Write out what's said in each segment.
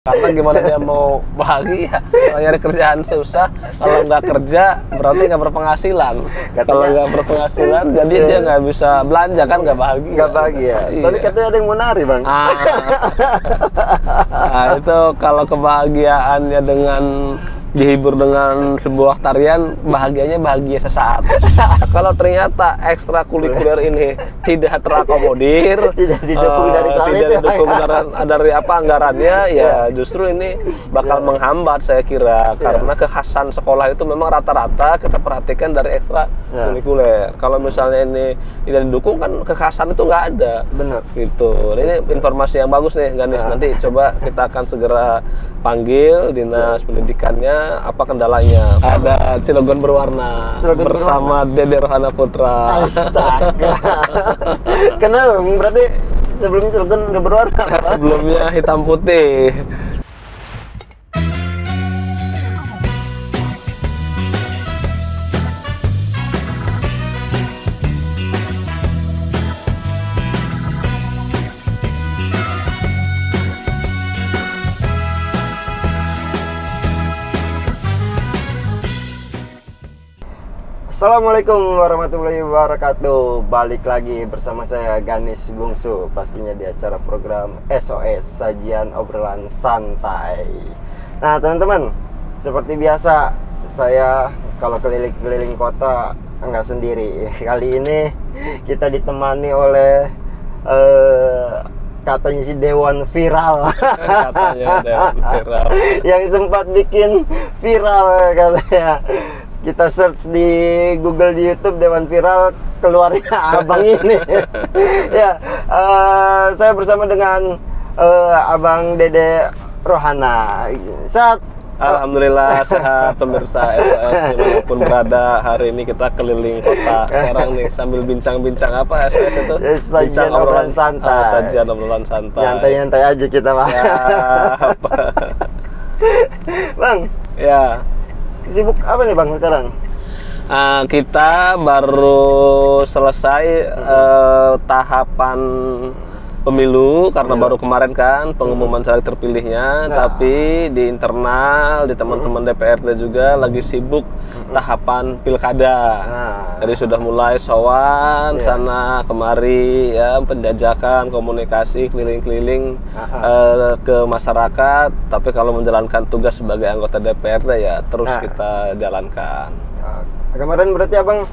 Karena gimana dia mau bahagia kalau nyari kerjaan susah, kalau nggak kerja berarti nggak berpenghasilan. Kalau nggak berpenghasilan jadi dia nggak bisa belanja, kan nggak bahagia. Nggak bahagia. Iya. Tapi katanya ada yang mau nari, Bang. Nah, itu kalau kebahagiaannya dengan dihibur dengan sebuah tarian, bahagianya bahagia sesaat. Kalau ternyata ekstrakurikuler ini tidak terakomodir, tidak didukung dari soal tidak itu, didukung dari apa anggarannya, ya justru ini bakal menghambat saya kira. Karena kekhasan sekolah itu memang rata-rata kita perhatikan dari ekstrakurikuler. Kalau misalnya ini tidak didukung, kan kekhasan itu nggak ada. Benar. Gitu. Ini informasi yang bagus nih, Ganis. Nanti coba kita akan segera panggil dinas pendidikannya, apa kendalanya. Ada Cilegon Berwarna bersama Dede Rohana Putra. Astaga. Kenapa? Berarti sebelumnya Cilegon nggak berwarna? Sebelumnya hitam putih. Assalamualaikum warahmatullahi wabarakatuh. Balik lagi bersama saya Ganis Bungsu, pastinya di acara program SOS, Sajian Obrolan Santai. Nah teman-teman, seperti biasa saya kalau keliling-keliling kota nggak sendiri. Kali ini kita ditemani oleh katanya si Dewan Viral. Katanya Dewan Viral yang sempat bikin viral katanya. Kita search di Google, di YouTube, Dewan Viral, keluarnya abang ini. Ya, saya bersama dengan Abang Dede Rohana. Sehat? Alhamdulillah sehat pemirsa SOS dimanapun berada. Hari ini kita keliling kota Serang nih sambil bincang-bincang apa SOS itu? Sajian obrolan santai. Sajian obrolan santai. Nyantai-nyantai aja kita, Bang. Ya, Bang. Ya. Sibuk apa nih Bang sekarang? Kita baru selesai tahapan pemilu karena baru kemarin kan pengumuman caleg terpilihnya. Tapi di internal, di teman-teman DPRD juga lagi sibuk tahapan pilkada. Jadi sudah mulai sowan sana kemari ya, penjajakan, komunikasi, keliling-keliling ke masyarakat. Tapi kalau menjalankan tugas sebagai anggota DPRD ya terus kita jalankan. Kemarin berarti Abang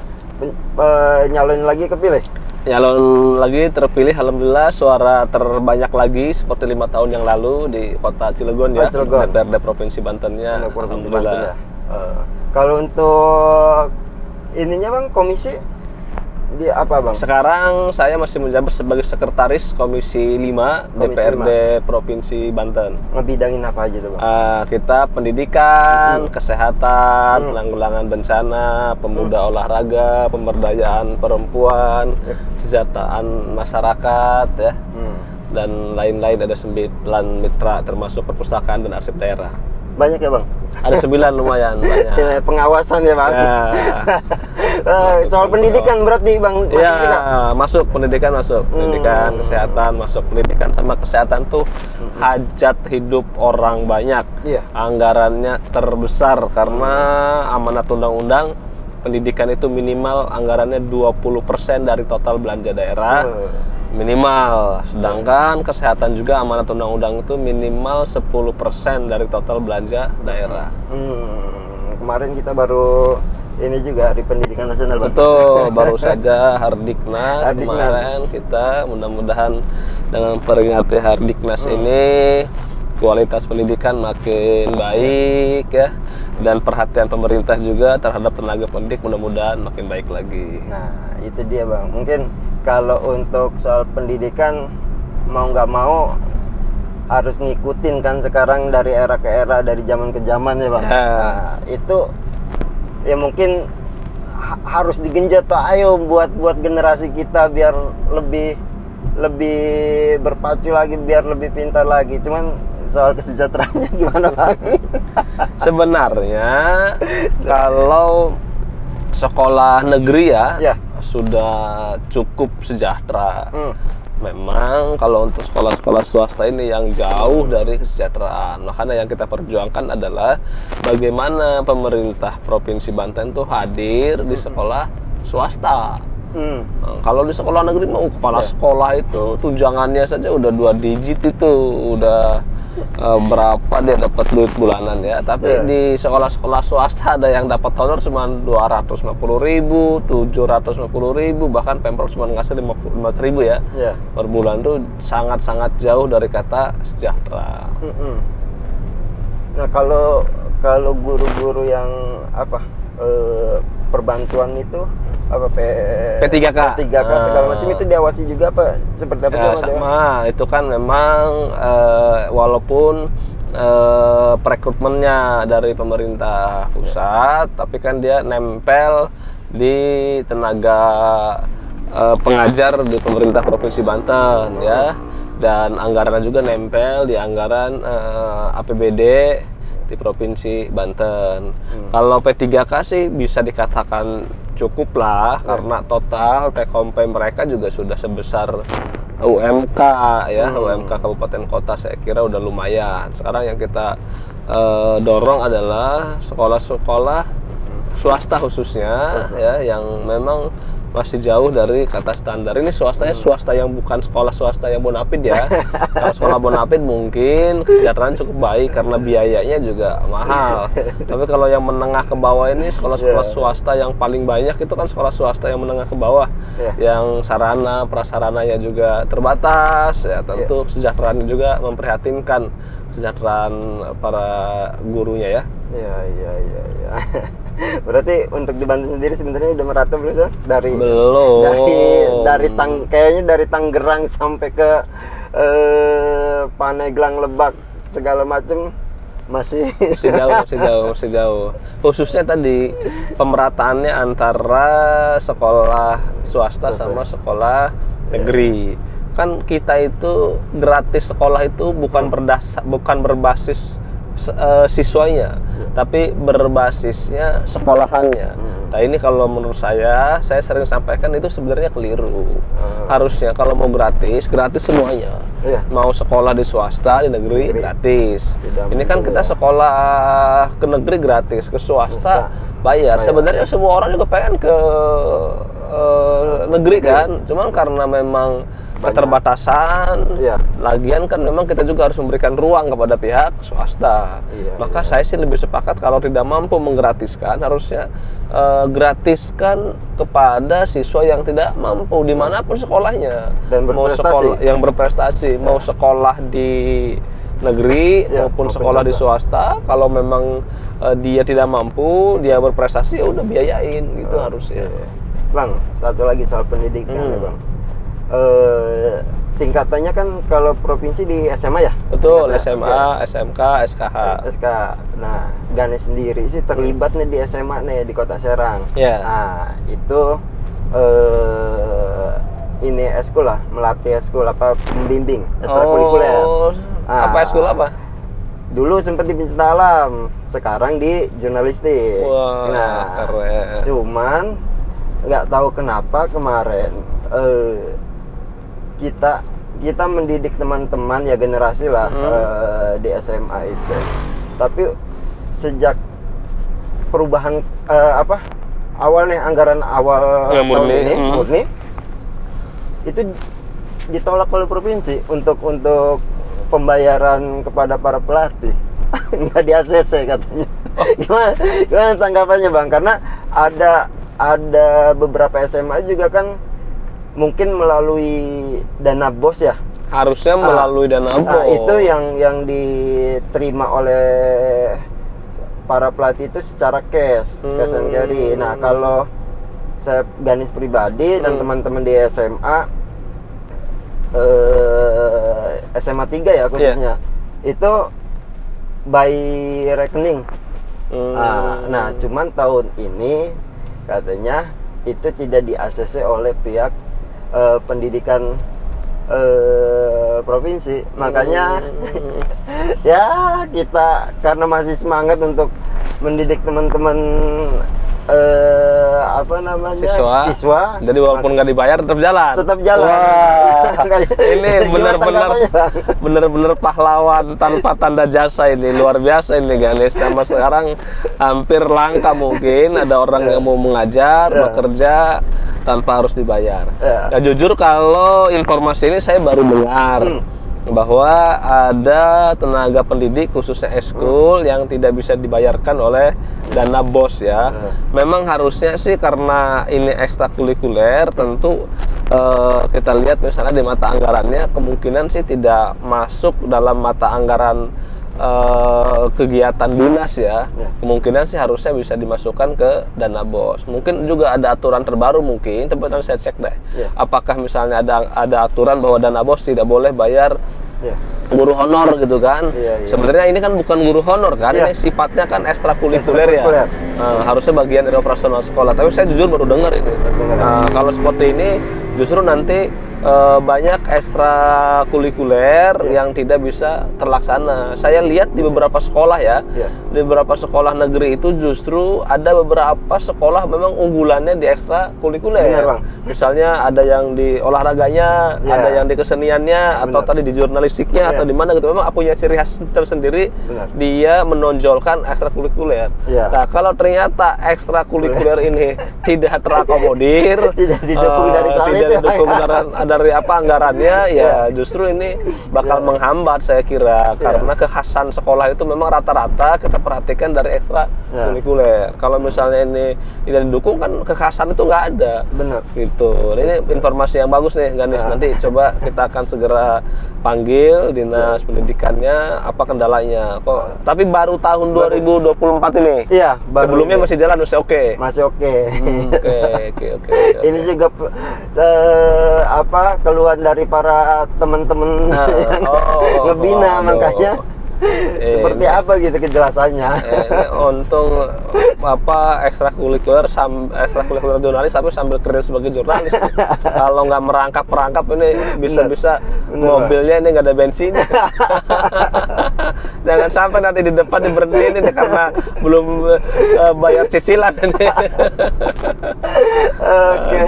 nyalon lagi kepilih? Nyalon lagi terpilih, alhamdulillah suara terbanyak lagi seperti 5 tahun yang lalu di kota Cilegon ya, DPRD Provinsi Bantennya. Alhamdulillah. Kalau untuk ininya Bang, komisi di apa Bang? Sekarang saya masih menjabat sebagai sekretaris Komisi 5 DPRD Provinsi Banten. Ngebidangin apa aja tuh Bang? Kita pendidikan, kesehatan, penanggulangan bencana, pemuda olahraga, pemberdayaan perempuan, kesejahteraan masyarakat ya, dan lain-lain. Ada 9 mitra termasuk perpustakaan dan arsip daerah. Banyak ya Bang? Ada 9, lumayan banyak. Pengawasan ya Bang. Ya. Soal pendidikan berarti Bang? Ya, masuk pendidikan, masuk pendidikan, kesehatan, masuk pendidikan sama kesehatan tuh hajat hidup orang banyak. Anggarannya terbesar karena amanat undang-undang pendidikan itu minimal anggarannya 20% dari total belanja daerah. Minimal, sedangkan kesehatan juga amanat undang-undang itu minimal 10% dari total belanja daerah. Kemarin kita baru ini juga di Pendidikan Nasional Bang. Betul, baru saja Hardiknas kemarin. Kita mudah-mudahan dengan peringati Hardiknas ini kualitas pendidikan makin baik ya, dan perhatian pemerintah juga terhadap tenaga pendidik mudah-mudahan makin baik lagi. Nah itu dia Bang, mungkin kalau untuk soal pendidikan mau nggak mau harus ngikutin kan sekarang dari era ke era, dari zaman ke zaman ya Bang. Nah, itu ya mungkin harus digenjot Pak, ayo buat generasi kita biar lebih berpacu lagi, biar lebih pintar lagi. Cuman soal kesejahteraannya gimana Bang? Sebenarnya kalau sekolah negeri ya sudah cukup sejahtera. memang kalau untuk sekolah-sekolah swasta ini yang jauh dari kesejahteraan. Makanya yang kita perjuangkan adalah bagaimana pemerintah Provinsi Banten tuh hadir di sekolah swasta. Nah, kalau di sekolah negeri mau kepala sekolah itu tunjangannya saja udah 2 digit itu udah berapa dia dapat duit bulanan ya. Tapi di sekolah-sekolah swasta ada yang dapat honor cuma 250.000, 750.000, bahkan Pemprov cuma ngasih 15.000 ya per bulan. Tuh sangat-sangat jauh dari kata sejahtera. Nah kalau guru-guru yang apa perbantuan itu apa P3K segala macam itu diawasi juga apa seperti apa sih? Sama itu kan memang walaupun perekrutmennya dari pemerintah pusat, tapi kan dia nempel di tenaga pengajar di pemerintah Provinsi Banten ya, dan anggarannya juga nempel di anggaran APBD di Provinsi Banten. Kalau P3K sih bisa dikatakan cukup lah, karena total take home pay mereka juga sudah sebesar UMK ya, UMK kabupaten kota. Saya kira udah lumayan. Sekarang yang kita dorong adalah sekolah-sekolah swasta khususnya ya, yang memang masih jauh dari kata standar. Ini swastanya swasta yang bukan sekolah swasta yang bonafid ya. Kalau sekolah bonafid mungkin kesejahteraan cukup baik karena biayanya juga mahal. Tapi kalau yang menengah ke bawah ini sekolah-sekolah swasta yang paling banyak itu kan sekolah swasta yang menengah ke bawah, yang sarana prasarananya juga terbatas ya. Tentu kesejahteraannya juga memprihatinkan, kesejahteraan para gurunya ya. Iya. Berarti untuk di Banten sendiri sebenarnya udah merata belum sih? Belum. Kayaknya dari Tangerang sampai ke Paneglang, Lebak segala macem masih jauh. Khususnya tadi pemerataannya antara sekolah swasta sama sekolah negeri. Kan kita itu gratis sekolah itu bukan berbasis siswanya, tapi berbasisnya sekolahannya. Nah ini kalau menurut saya sering sampaikan itu sebenarnya keliru. Harusnya kalau mau gratis semuanya. Mau sekolah di swasta, di negeri gratis. Ini kan kita sekolah ke negeri gratis, ke swasta bayar. Sebenarnya semua orang juga pengen ke negeri kan, cuman karena memang keterbatasan, lagian kan memang kita juga harus memberikan ruang kepada pihak swasta. Maka saya sih lebih sepakat kalau tidak mampu menggratiskan, harusnya gratiskan kepada siswa yang tidak mampu dimanapun sekolahnya. Dan mau sekolah yang berprestasi, mau sekolah di negeri maupun sekolah di swasta. Kalau memang dia tidak mampu, dia berprestasi, ya udah biayain gitu harusnya. Bang, satu lagi soal pendidikan ya Bang. Tingkatannya kan kalau provinsi di SMA ya? Betul, SMA, SMK, SKH. Nah, Ganes sendiri sih terlibat nih di SMA nih di Kota Serang. Nah, itu ini eskul lah, melatih eskul apa pembimbing ekstrakurikuler. Apa eskul apa? Dulu sempat di pencipta alam, sekarang di jurnalistik. Nah, keren. Cuman nggak tahu kenapa kemarin kita mendidik teman-teman ya, generasi lah di SMA itu. Tapi sejak perubahan awalnya anggaran awal tahun ini murni itu ditolak oleh provinsi untuk pembayaran kepada para pelatih. Nggak di ACC katanya. Gimana tanggapannya Bang? Karena ada beberapa SMA juga kan mungkin melalui dana BOS ya. Harusnya melalui dana BOS. Itu yang diterima oleh para pelatih itu secara cash and carry. Nah, kalau saya Ganis pribadi dan teman-teman di SMA SMA 3 ya khususnya, itu by rekening. Nah, cuman tahun ini katanya itu tidak di-ACC oleh pihak pendidikan provinsi. Makanya ya kita karena masih semangat untuk mendidik teman-teman apa namanya, siswa. Jadi walaupun nggak dibayar tetap jalan. Wah, ini benar-benar pahlawan tanpa tanda jasa ini, luar biasa ini Ganes. Sama sekarang hampir langka mungkin ada orang yang mau mengajar, bekerja tanpa harus dibayar. Ya, jujur kalau informasi ini saya baru dengar. Bahwa ada tenaga pendidik khususnya eskul yang tidak bisa dibayarkan oleh dana BOS ya. Memang harusnya sih karena ini ekstrakurikuler tentu kita lihat misalnya di mata anggarannya kemungkinan sih tidak masuk dalam mata anggaran kegiatan dinas ya. Kemungkinan sih harusnya bisa dimasukkan ke dana BOS. Mungkin juga ada aturan terbaru mungkin, tapi nanti saya cek deh. Apakah misalnya ada aturan bahwa dana BOS tidak boleh bayar guru honor gitu kan. Sebenarnya ini kan bukan guru honor kan, ini sifatnya kan ekstrakurikuler ya. Harusnya bagian dari operasional sekolah. Tapi saya jujur baru dengar ini. Kalau seperti ini justru nanti banyak ekstrakurikuler yang tidak bisa terlaksana. Saya lihat di beberapa sekolah ya, di beberapa sekolah negeri itu justru ada beberapa sekolah memang unggulannya di ekstrakurikuler. Misalnya ada yang di olahraganya, ada yang di keseniannya, atau tadi di jurnalistiknya, atau di mana gitu. Memang punya ciri khas tersendiri. Dia menonjolkan ekstrakurikuler. Nah, kalau ternyata ekstrakurikuler ini tidak terakomodir, tidak didukung dari dari apa anggarannya, ya justru ini bakal menghambat saya kira, karena kekhasan sekolah itu memang rata-rata kita perhatikan dari ekstrakurikuler. Kalau misalnya ini tidak didukung kan kekhasan itu nggak ada. Benar. Gitu. Ini informasi yang bagus nih Ganis. Nanti coba kita akan segera panggil dinas pendidikannya apa kendalanya. Tapi baru tahun 2024 ini. Iya, sebelumnya masih jalan, masih oke. Masih oke. Oke. Ini juga keluhan dari para teman-teman ngebina, makanya seperti apa gitu kejelasannya. Untung apa ekstrakurikuler jurnalis tapi sambil kerja sebagai jurnalis. Kalau nggak merangkap ini bisa mobilnya ini nggak ada bensin. Jangan sampai nanti di depan diberhentiin ini karena belum bayar cicilan ini. Oke.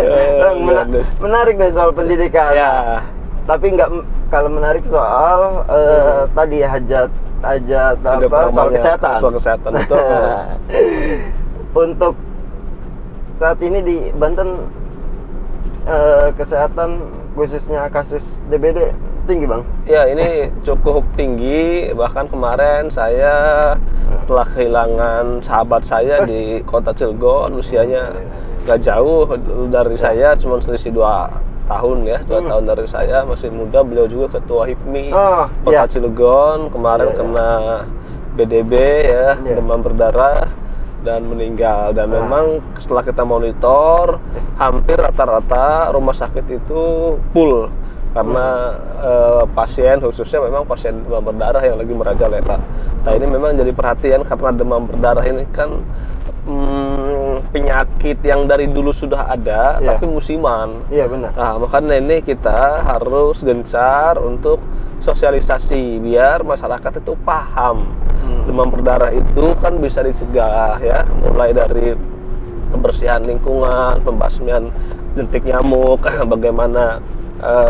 Menarik nih soal pendidikan. Tapi nggak, kalau menarik soal tadi hajat soal kesehatan. Soal kesehatan itu. Untuk saat ini di Banten kesehatan khususnya kasus DBD tinggi Bang? Ya, ini cukup tinggi. Bahkan kemarin saya telah kehilangan sahabat saya di kota Cilegon. Usianya gak jauh dari saya, cuma selisih 2 tahun ya, 2 tahun dari saya, masih muda. Beliau juga ketua HIPMI kota Cilegon. Kemarin kena BDB ya, demam berdarah dan meninggal. Dan memang setelah kita monitor hampir rata-rata rumah sakit itu full karena pasien, khususnya memang pasien demam berdarah yang lagi merajalela. Nah, ini memang jadi perhatian karena demam berdarah ini kan penyakit yang dari dulu sudah ada tapi musiman. Iya, benar. Nah, makanya ini kita harus gencar untuk sosialisasi biar masyarakat itu paham. Demam berdarah itu kan bisa dicegah ya, mulai dari kebersihan lingkungan, pembasmian jentik nyamuk, bagaimana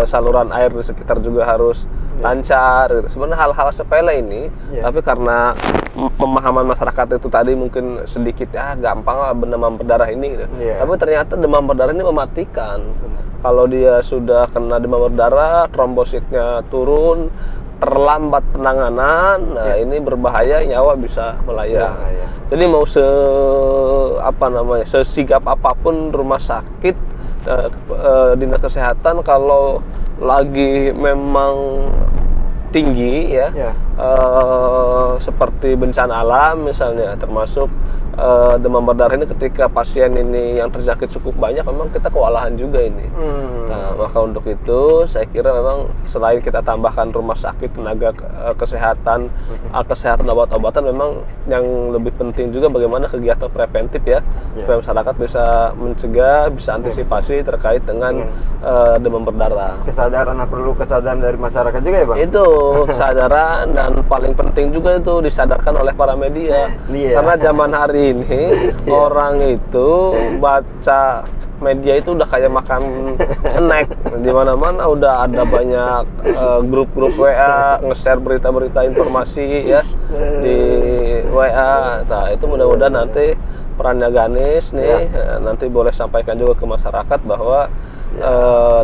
saluran air di sekitar juga harus lancar gitu. Sebenarnya hal-hal sepele ini, tapi karena pemahaman masyarakat itu tadi mungkin sedikit gampang lah demam berdarah ini gitu. Tapi ternyata demam berdarah ini mematikan. Kalau dia sudah kena demam berdarah, trombositnya turun, terlambat penanganan, nah ini berbahaya, nyawa bisa melayang. Jadi mau sesigap apapun rumah sakit, dinas kesehatan kalau lagi memang tinggi ya, seperti bencana alam misalnya, termasuk demam berdarah ini, ketika pasien ini yang terjangkit cukup banyak, memang kita kewalahan juga ini. Nah, maka untuk itu saya kira memang selain kita tambahkan rumah sakit, tenaga kesehatan, kesehatan obat-obatan, memang yang lebih penting juga bagaimana kegiatan preventif ya, supaya masyarakat bisa mencegah, bisa antisipasi terkait dengan demam berdarah. Perlu kesadaran dari masyarakat juga ya Bang? Itu kesadaran, dan paling penting juga itu disadarkan oleh para media. Karena zaman hari ini orang itu baca media itu udah kayak makan snack. Di mana-mana udah ada banyak grup-grup WA nge-share berita-berita informasi ya di WA. Nah, itu mudah-mudahan nanti perannya Ganis nih nanti boleh sampaikan juga ke masyarakat bahwa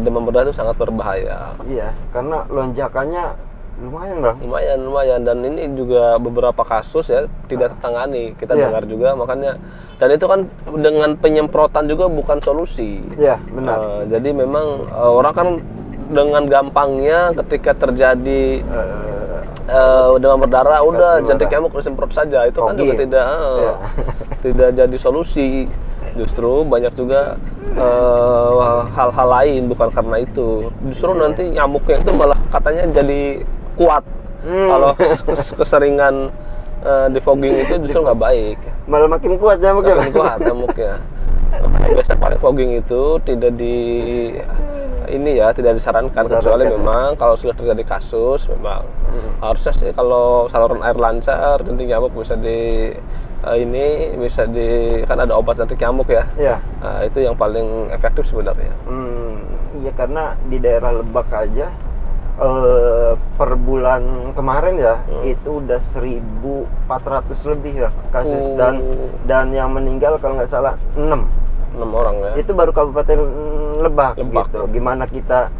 demam berdarah itu sangat berbahaya. Iya, karena lonjakannya lumayan bang. Lumayan, dan ini juga beberapa kasus ya tidak tertangani, kita dengar juga, makanya, dan itu kan dengan penyemprotan juga bukan solusi. Iya, benar. Jadi memang orang kan dengan gampangnya ketika terjadi demam berdarah udah jentik nyamuk disemprot saja, itu kan juga tidak jadi solusi. Justru banyak juga hal-hal lain, bukan karena itu. Justru nanti nyamuknya itu malah katanya jadi kuat. Kalau keseringan di fogging itu justru nggak baik. Malah makin kuat nyamuknya. Makin kuat nyamuknya. Biasanya paling fogging itu tidak tidak disarankan, kecuali memang kalau sudah terjadi kasus memang harusnya sih kalau saluran air lancar jentik nyamuk bisa kan ada obat jentik nyamuk ya. Iya. Nah, itu yang paling efektif sebenarnya. Iya, karena di daerah Lebak aja per bulan kemarin ya itu udah 1.400 lebih ya kasus, dan yang meninggal kalau nggak salah 6 orang ya. Itu baru Kabupaten Lebak. Gitu. Gimana kita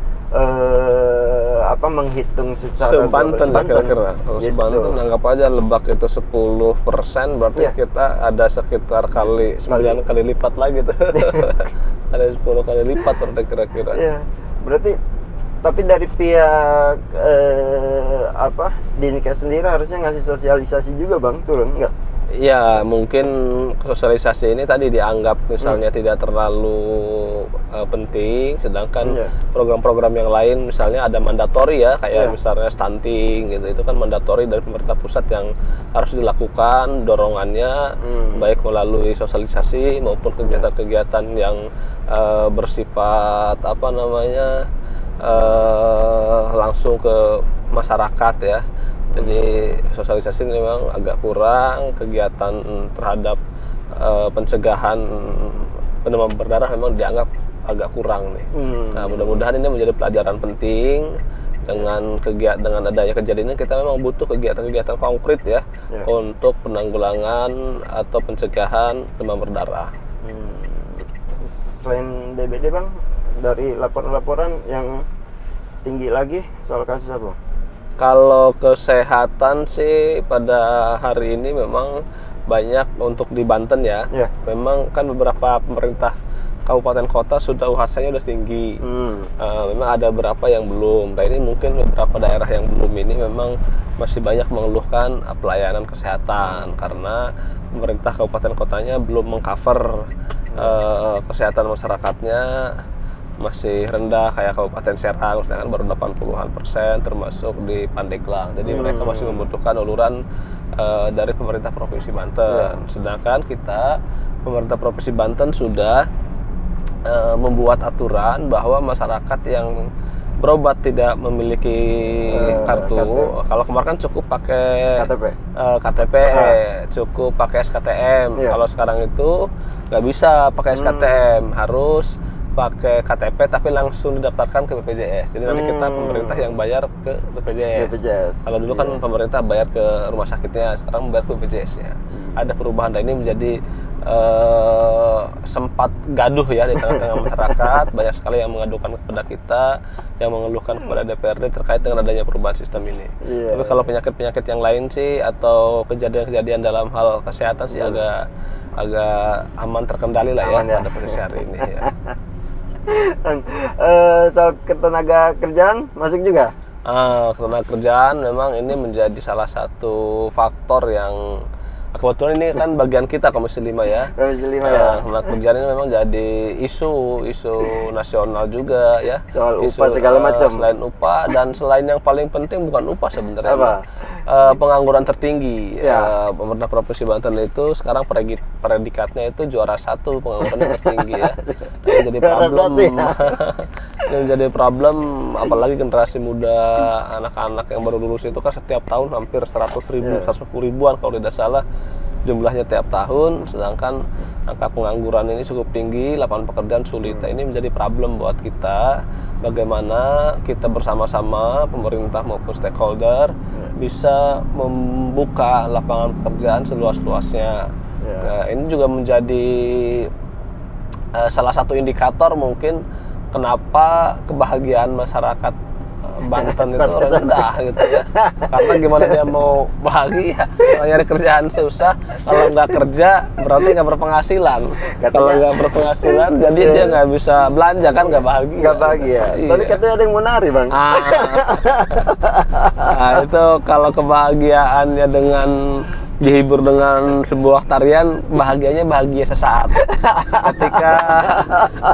menghitung secara Banten kira-kira. Kalau gitu. Banten anggap aja Lebak itu 10%, berarti kita ada sekitar kali 9 kali lipat lagi tuh. Ada 10 kali lipat berarti kira-kira. Iya. Berarti tapi dari pihak Dinkes sendiri harusnya ngasih sosialisasi juga bang, turun nggak? Ya mungkin sosialisasi ini tadi dianggap misalnya tidak terlalu penting, sedangkan program-program yang lain misalnya ada mandatori ya, kayak misalnya stunting gitu, itu kan mandatori dari pemerintah pusat yang harus dilakukan dorongannya, baik melalui sosialisasi maupun kegiatan-kegiatan yang bersifat langsung ke masyarakat ya. Jadi sosialisasi ini memang agak kurang, kegiatan terhadap pencegahan demam berdarah memang dianggap agak kurang nih. Nah, mudah-mudahan ini menjadi pelajaran penting. Dengan adanya kejadian ini, kita memang butuh kegiatan-kegiatan konkret ya untuk penanggulangan atau pencegahan demam berdarah. Selain DBD bang, dari laporan-laporan yang tinggi lagi soal kasus apa? Kalau kesehatan sih pada hari ini memang banyak untuk di Banten ya. Memang kan beberapa pemerintah kabupaten kota sudah UHC-nya udah tinggi. Memang ada beberapa yang belum. Nah, ini mungkin beberapa daerah yang belum ini memang masih banyak mengeluhkan pelayanan kesehatan karena pemerintah kabupaten kotanya belum mengcover kesehatan masyarakatnya. Masih rendah kayak Kabupaten Serang, sedangkan baru 80% termasuk di Pandeglang. Jadi mereka masih membutuhkan uluran dari pemerintah Provinsi Banten. Sedangkan kita, pemerintah Provinsi Banten sudah membuat aturan bahwa masyarakat yang berobat tidak memiliki kartu, kalau kemarin kan cukup pakai KTP, cukup pakai SKTM. Kalau sekarang itu nggak bisa pakai SKTM, harus pakai KTP tapi langsung didaftarkan ke BPJS. Jadi nanti kita pemerintah yang bayar ke BPJS. Kalau dulu kan pemerintah bayar ke rumah sakitnya, sekarang bayar ke BPJS-nya. Ada perubahan, dan ini menjadi sempat gaduh ya di tengah-tengah masyarakat. Banyak sekali yang mengadukan kepada kita, yang mengeluhkan kepada DPRD terkait dengan adanya perubahan sistem ini. Tapi kalau penyakit-penyakit yang lain sih atau kejadian-kejadian dalam hal kesehatan sih agak aman, terkendali lah ya pada posisi hari ini ya. Soal ketenaga kerjaan masuk juga? Ketenaga kerjaan memang ini menjadi salah satu faktor yang kebetulan ini kan bagian kita Komisi 5 ya. Komisi 5 ya. Ketenaga kerjaan ini memang jadi isu nasional juga ya. Soal upah segala macam. Selain upah, dan selain yang paling penting bukan upah sebenarnya. Pengangguran tertinggi. Pemerintah Provinsi Banten itu sekarang predikatnya itu juara 1 pengangguran tertinggi ya. Yang jadi problem. Yang jadi problem apalagi generasi muda, anak-anak yang baru lulus itu kan setiap tahun hampir 100.000, 110.000-an kalau tidak salah jumlahnya tiap tahun, sedangkan angka pengangguran ini cukup tinggi, lapangan pekerjaan sulit. Ini menjadi problem buat kita. Bagaimana kita bersama-sama, pemerintah maupun stakeholder, bisa membuka lapangan pekerjaan seluas-luasnya. Nah, ini juga menjadi salah satu indikator mungkin kenapa kebahagiaan masyarakat Banten itu rendah gitu ya. Karena gimana dia mau bahagia, kalau nyari kerjaan susah, kalau nggak kerja berarti nggak berpenghasilan. Kalau nggak berpenghasilan, jadi dia nggak bisa belanja, kan nggak bahagia. Nggak bahagia. Iya. Tapi katanya ada yang mau nari, Bang. Nah, itu kalau kebahagiaannya dengan dihibur dengan sebuah tarian, bahagianya bahagia sesaat. Ketika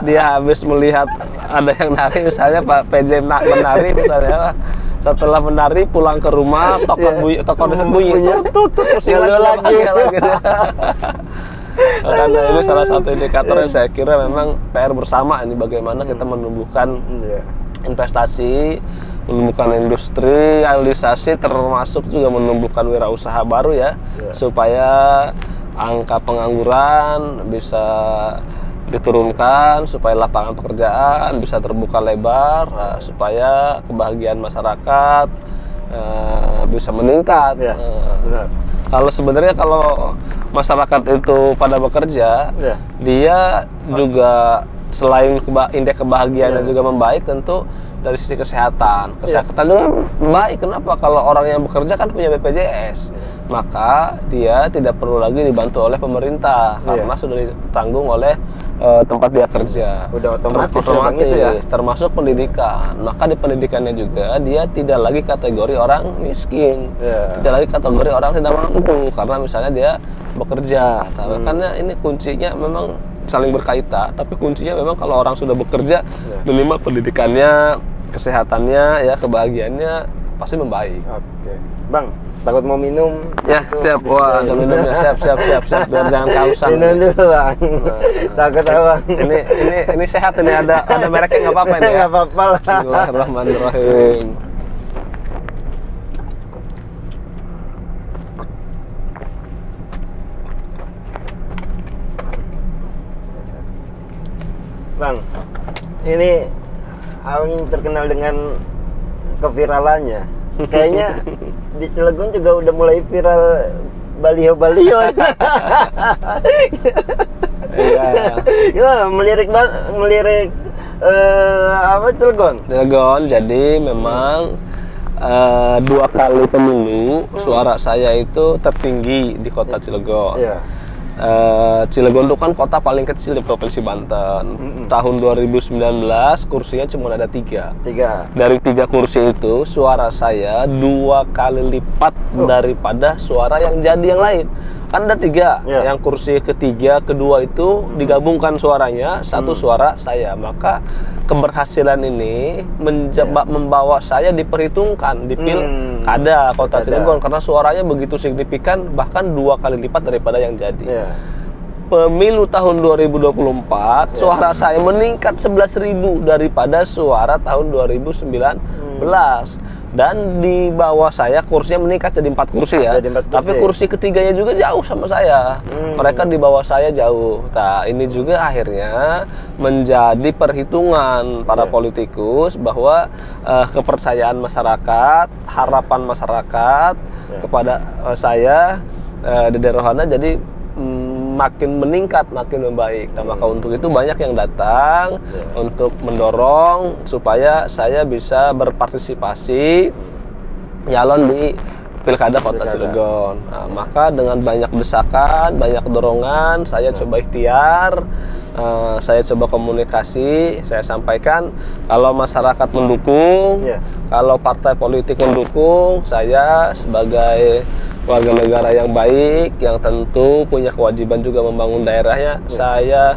dia habis melihat ada yang nari, misalnya Pak PJ menari misalnya, setelah menari pulang ke rumah, toko bunyi, tutup pusing lagi. Karena ini salah satu indikator yang saya kira memang PR bersama ini, bagaimana kita menumbuhkan investasi, menumbuhkan industrialisasi, termasuk juga menumbuhkan wirausaha baru ya, supaya angka pengangguran bisa diturunkan, supaya lapangan pekerjaan bisa terbuka lebar, supaya kebahagiaan masyarakat bisa meningkat. Kalau sebenarnya kalau masyarakat itu pada bekerja, dia juga selain indeks kebahagiaannya juga membaik, tentu dari sisi kesehatan juga baik. Kenapa? Kalau orang yang bekerja kan punya BPJS, maka dia tidak perlu lagi dibantu oleh pemerintah karena sudah ditanggung oleh tempat dia kerja. Udah otomatis itu ya. Termasuk pendidikan. Maka di pendidikannya juga dia tidak lagi kategori orang miskin, tidak lagi kategori orang tidak mampu, karena misalnya dia bekerja. Karena ini kuncinya memang saling berkaitan, tapi kuncinya memang kalau orang sudah bekerja, minimal pendidikannya, kesehatannya, ya kebahagiaannya pasti membaik. Oke, Bang, takut mau minum? Ya, siap. Wah, ada minumnya. Siap. Biar jangan kehausan. Minum dulu, Bang. Takut apa, Bang? Ini sehat, ini ada mereknya, nggak apa-apa ini. Nggak apa-apa lah. Bismillahirrahmanirrahim. Bang, ini Awing terkenal dengan keviralannya. Kayaknya di Cilegon juga udah mulai viral baliho-baliho. Iya. Melirik apa Cilegon? Jadi memang 2 kali pemilu suara saya itu tertinggi di kota Cilegon. Cilegon itu kan kota paling kecil di Provinsi Banten. Tahun 2019 kursinya cuma ada 3. Dari 3 kursi itu suara saya 2 kali lipat daripada suara yang jadi yang lain. Kan ada 3, yang kursi ketiga, kedua itu digabungkan suaranya, 1 suara saya. Maka keberhasilan ini membawa saya diperhitungkan di pilkada kota Cilegon, karena suaranya begitu signifikan, bahkan 2 kali lipat daripada yang jadi. Pemilu tahun 2024 suara saya meningkat 11.000 daripada suara tahun 2019. Dan di bawah saya kursinya meningkat jadi 4 kursi ya. Tapi kursi ketiganya juga jauh sama saya. Mereka di bawah saya jauh. Nah, ini juga akhirnya menjadi perhitungan para politikus bahwa kepercayaan masyarakat, harapan masyarakat kepada saya Dede Rohana jadi makin meningkat, makin membaik. Nah, maka untuk itu banyak yang datang untuk mendorong supaya saya bisa berpartisipasi nyalon di pilkada kota Cilegon. Nah, maka dengan banyak desakan, banyak dorongan, saya coba ikhtiar, saya coba komunikasi, saya sampaikan kalau masyarakat mendukung, kalau partai politik mendukung, saya sebagai warga negara yang baik, yang tentu punya kewajiban juga membangun daerahnya, saya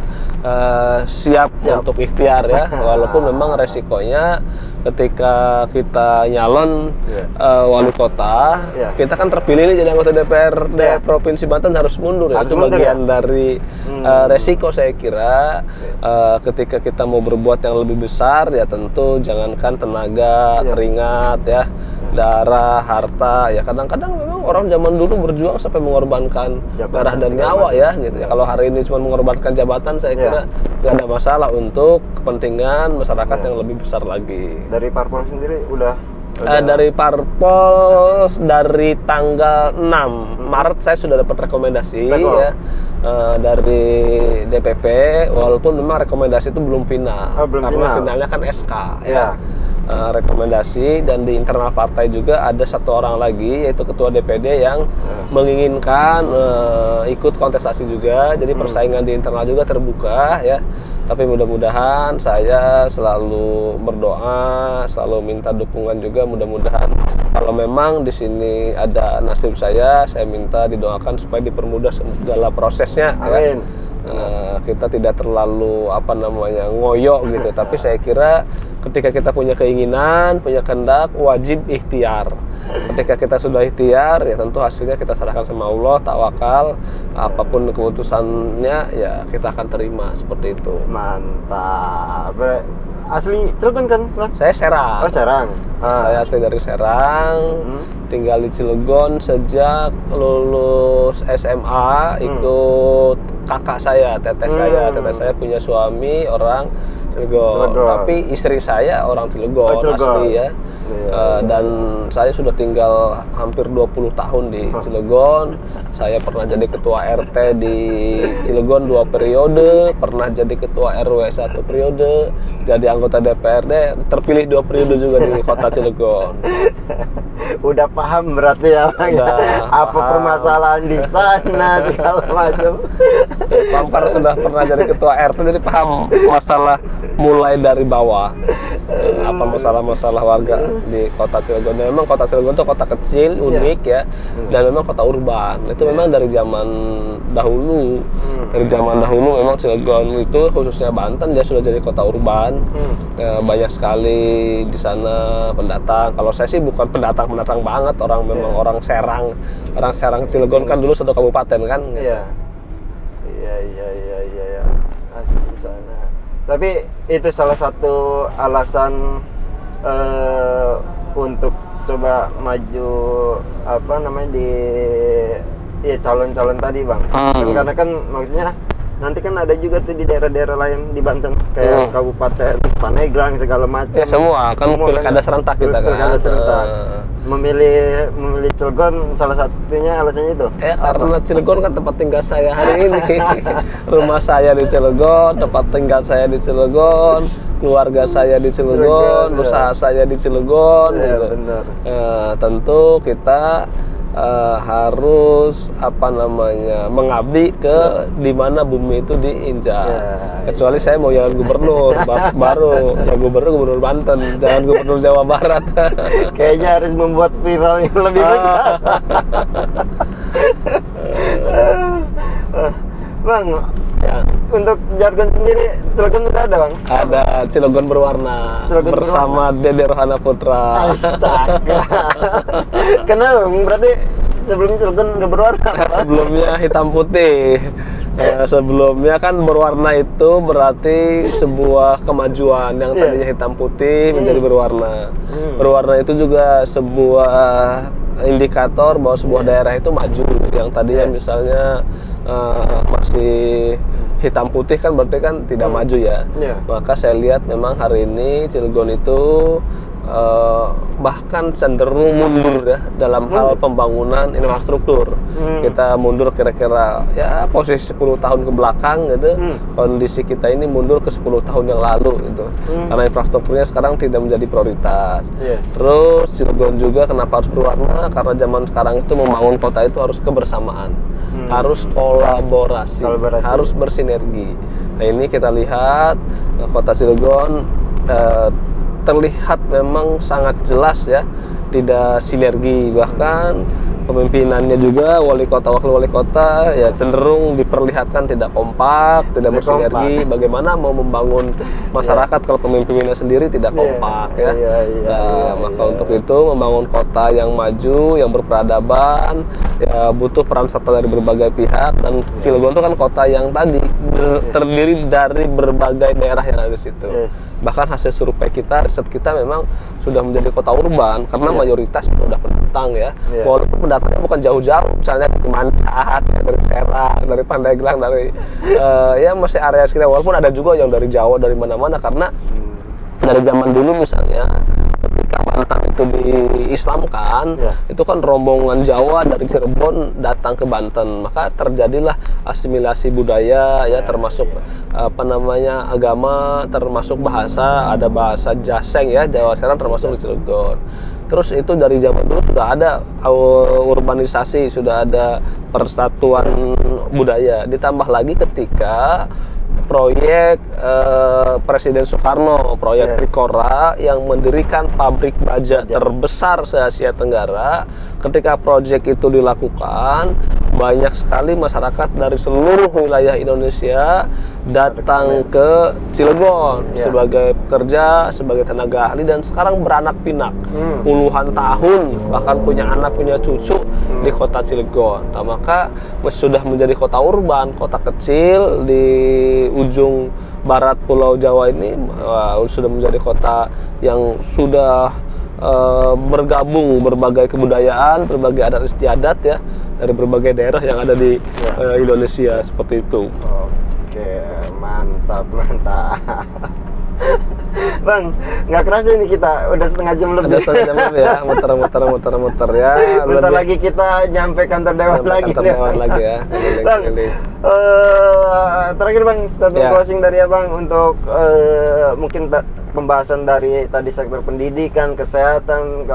siap untuk ikhtiar ya, walaupun memang resikonya ketika kita nyalon wali kota, kita kan terpilih nih jadi anggota DPRD Provinsi Banten, harus mundur ya. Itu bagian dari resiko saya kira. Ketika kita mau berbuat yang lebih besar ya tentu jangankan tenaga, keringat ya, darah, harta ya, kadang-kadang memang orang zaman dulu berjuang sampai mengorbankan darah dan nyawa ya gitu ya. Kalau hari ini cuma mengorbankan jabatan, saya kira nggak ada masalah untuk kepentingan masyarakat yang lebih besar lagi. Dari Parpol sendiri udah dari Parpol dari tanggal 6 Maret saya sudah dapat rekomendasi ya dari DPP, walaupun memang rekomendasi itu belum final karena finalnya kan SK ya. Rekomendasi, dan di internal partai juga ada satu orang lagi yaitu ketua DPD yang menginginkan ikut kontestasi juga, jadi persaingan di internal juga terbuka ya. Tapi mudah-mudahan saya selalu berdoa, selalu minta dukungan juga, mudah-mudahan kalau memang di sini ada nasib saya minta didoakan supaya dipermudah segala prosesnya. Amin. Kita tidak terlalu ngoyo gitu, tapi saya kira ketika kita punya keinginan, punya kehendak, wajib ikhtiar. Ketika kita sudah ikhtiar, ya tentu hasilnya kita serahkan sama Allah, tawakal, apapun keputusannya ya kita akan terima, seperti itu. Mantap. Asli Cilegon kan? Saya Serang. Oh, Serang. Saya asli dari Serang, tinggal di Cilegon sejak lulus SMA, ikut kakak saya, teteh saya punya suami orang Cilegon. Tapi istri saya orang Cilegon, asli ya. Dan saya sudah tinggal hampir 20 tahun di Cilegon. Saya pernah jadi ketua RT di Cilegon 2 periode, pernah jadi ketua RW 1 periode, jadi anggota DPRD, terpilih 2 periode juga di kota Cilegon. Udah paham berarti ya, apa permasalahan di sana segala macam. Pampar sudah pernah jadi ketua RT, jadi paham masalah mulai dari bawah. Apa masalah-masalah warga di kota Cilegon. Memang kota Cilegon itu kota kecil, unik ya, dan memang kota urban. Itu memang dari zaman dahulu. Dari zaman dahulu memang Cilegon itu, khususnya Banten, dia sudah jadi kota urban. Banyak sekali di sana pendatang. Kalau saya sih bukan pendatang banget, memang orang Serang. Orang Serang Cilegon kan dulu satu kabupaten kan. Iya. Asli di sana. Tapi itu salah satu alasan untuk coba maju di calon-calon tadi, Bang. Karena kan maksudnya nanti kan ada juga tuh di daerah-daerah lain di Banten kayak Kabupaten Pandeglang segala macam. Ya, semua pilkada serentak kita kan. Pilkada serentak. Memilih Cilegon salah satunya alasannya itu. Karena Cilegon kan tempat tinggal saya hari ini. Rumah saya di Cilegon, tempat tinggal saya di Cilegon, keluarga saya di Cilegon, usaha saya di Cilegon. Gitu. Benar. Tentu kita harus mengabdi ke di mana bumi itu diinjak. Kecuali saya mau jadi gubernur, baru ya gubernur Banten, jangan gubernur Jawa Barat. Kayaknya harus membuat viral yang lebih besar. Bang, untuk jargon sendiri Cilegon udah ada, Bang? Ada Cilegon berwarna bersama Dede Rohana Putra. Astaga. Kenapa? Berarti sebelumnya Cilegon nggak berwarna? Sebelumnya hitam putih. Sebelumnya kan berwarna itu berarti sebuah kemajuan, yang tadinya hitam putih menjadi berwarna. Berwarna itu juga sebuah indikator bahwa sebuah daerah itu maju. Yang tadinya misalnya masih hitam putih kan berarti kan tidak maju ya. Maka saya lihat memang hari ini Cilegon itu bahkan cenderung mundur ya dalam hal pembangunan infrastruktur. Kita mundur kira-kira ya posisi 10 tahun ke belakang gitu. Kondisi kita ini mundur ke 10 tahun yang lalu gitu. Karena infrastrukturnya sekarang tidak menjadi prioritas. Terus Cilegon juga kenapa harus berwarna? Karena zaman sekarang itu membangun kota itu harus kebersamaan. Harus kolaborasi, harus bersinergi. Nah, ini kita lihat kota Cilegon terlihat memang sangat jelas ya, tidak sinergi, bahkan pemimpinannya juga wakil wali kota ya cenderung diperlihatkan tidak kompak, tidak bersinergi. Bagaimana mau membangun masyarakat kalau pemimpinnya sendiri tidak kompak ya. Maka untuk itu membangun kota yang maju, yang berperadaban ya butuh peran serta dari berbagai pihak, dan Cilegon itu kan kota yang tadi terdiri dari berbagai daerah yang ada di situ. Bahkan hasil survei kita, riset kita memang sudah menjadi kota urban karena mayoritas sudah pendatang ya. Walaupun datangnya bukan jauh-jauh, misalnya ke Mancak, dari Serang, dari Pandeglang, dari ya masih area sekitar. Walaupun ada juga yang dari Jawa, dari mana-mana, karena dari zaman dulu misalnya ketika Banten itu diislamkan, itu kan rombongan Jawa dari Cirebon datang ke Banten, maka terjadilah asimilasi budaya ya, termasuk apa namanya agama, termasuk bahasa, ada bahasa Jaseng ya, Jawa Serang termasuk di Cilegon. Terus itu dari zaman dulu sudah ada urbanisasi, sudah ada persatuan budaya, ditambah lagi ketika proyek Presiden Soekarno, proyek Trikora yang mendirikan pabrik baja terbesar se-Asia Tenggara. Ketika proyek itu dilakukan, banyak sekali masyarakat dari seluruh wilayah Indonesia datang ke Cilegon sebagai pekerja, sebagai tenaga ahli, dan sekarang beranak pinak puluhan tahun, bahkan punya anak, punya cucu di kota Cilegon. Nah, maka sudah menjadi kota urban, kota kecil di ujung barat Pulau Jawa ini, sudah menjadi kota yang sudah bergabung berbagai kebudayaan, berbagai adat istiadat ya, dari berbagai daerah yang ada di Indonesia, seperti itu. Oke, mantap. Bang, nggak kerasa ini kita udah setengah jam lebih. Udah setengah jam lebih ya, muter ya. Bentar lagi kita nyampe kantor Dewan lagi. Kantor Dewan lagi ya. Bang, terakhir Bang, statement closing dari Abang untuk mungkin pembahasan dari tadi sektor pendidikan, kesehatan,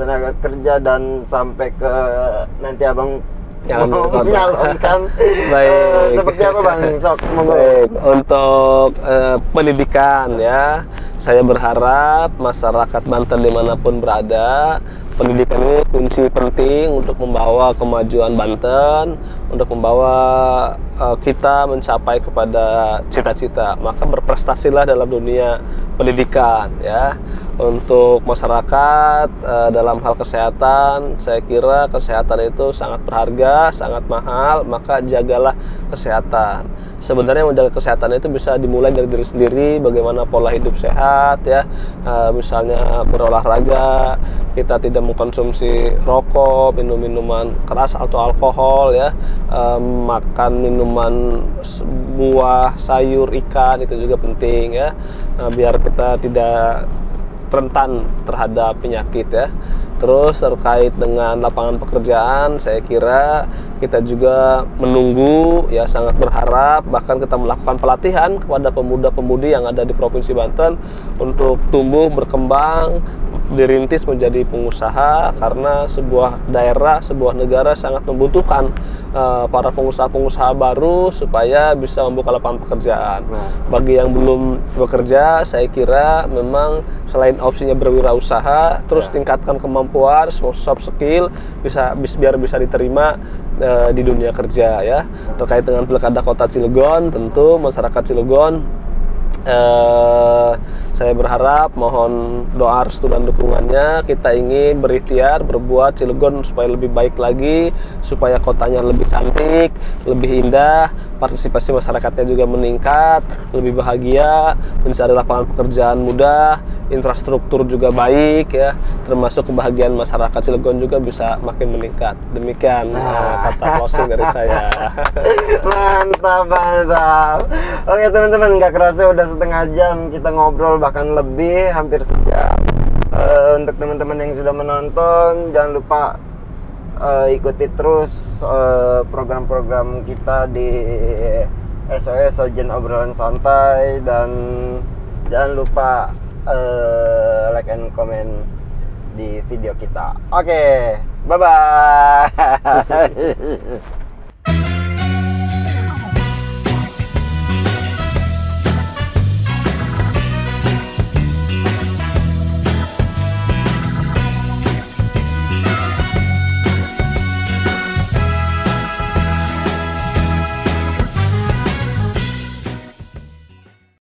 tenaga kerja, dan sampai ke nanti Abang yang menyalurkan seperti apa Bang? Sok, baik, untuk pendidikan ya, saya berharap masyarakat Banten dimanapun berada, pendidikan ini kunci penting untuk membawa kemajuan Banten, untuk membawa kita mencapai kepada cita-cita. Maka berprestasilah dalam dunia pendidikan ya. Untuk masyarakat dalam hal kesehatan, saya kira kesehatan itu sangat berharga, sangat mahal, maka jagalah kesehatan. Sebenarnya menjaga kesehatan itu bisa dimulai dari diri sendiri, bagaimana pola hidup sehat ya, misalnya berolahraga, kita tidak mengkonsumsi rokok, minum minuman keras atau alkohol ya, makan minuman buah, sayur, ikan, itu juga penting ya, biar kita tidak rentan terhadap penyakit ya. Terus terkait dengan lapangan pekerjaan, saya kira kita juga menunggu ya, sangat berharap, bahkan kita melakukan pelatihan kepada pemuda-pemudi yang ada di Provinsi Banten untuk tumbuh, berkembang, dirintis menjadi pengusaha, karena sebuah daerah, sebuah negara sangat membutuhkan para pengusaha-pengusaha baru supaya bisa membuka lapangan pekerjaan. Bagi yang belum bekerja, saya kira memang selain opsinya berwirausaha, terus tingkatkan kemampuan, soft skill, biar bisa diterima di dunia kerja ya. Terkait dengan Pilkada Kota Cilegon, tentu masyarakat Cilegon, saya berharap, mohon doa, restu, dan dukungannya. Kita ingin berikhtiar berbuat Cilegon supaya lebih baik lagi, supaya kotanya lebih cantik, lebih indah, partisipasi masyarakatnya juga meningkat, lebih bahagia, mencari lapangan pekerjaan mudah, infrastruktur juga baik ya, termasuk kebahagiaan masyarakat Cilegon juga bisa makin meningkat. Demikian kata closing dari saya. Mantap. Oke teman-teman, nggak kerasa udah setengah jam kita ngobrol, bahkan lebih, hampir sejam. Untuk teman-teman yang sudah menonton, jangan lupa ikuti terus program-program kita di SOS Sajian Obrolan Santai, dan jangan lupa like and comment di video kita. Oke, bye-bye.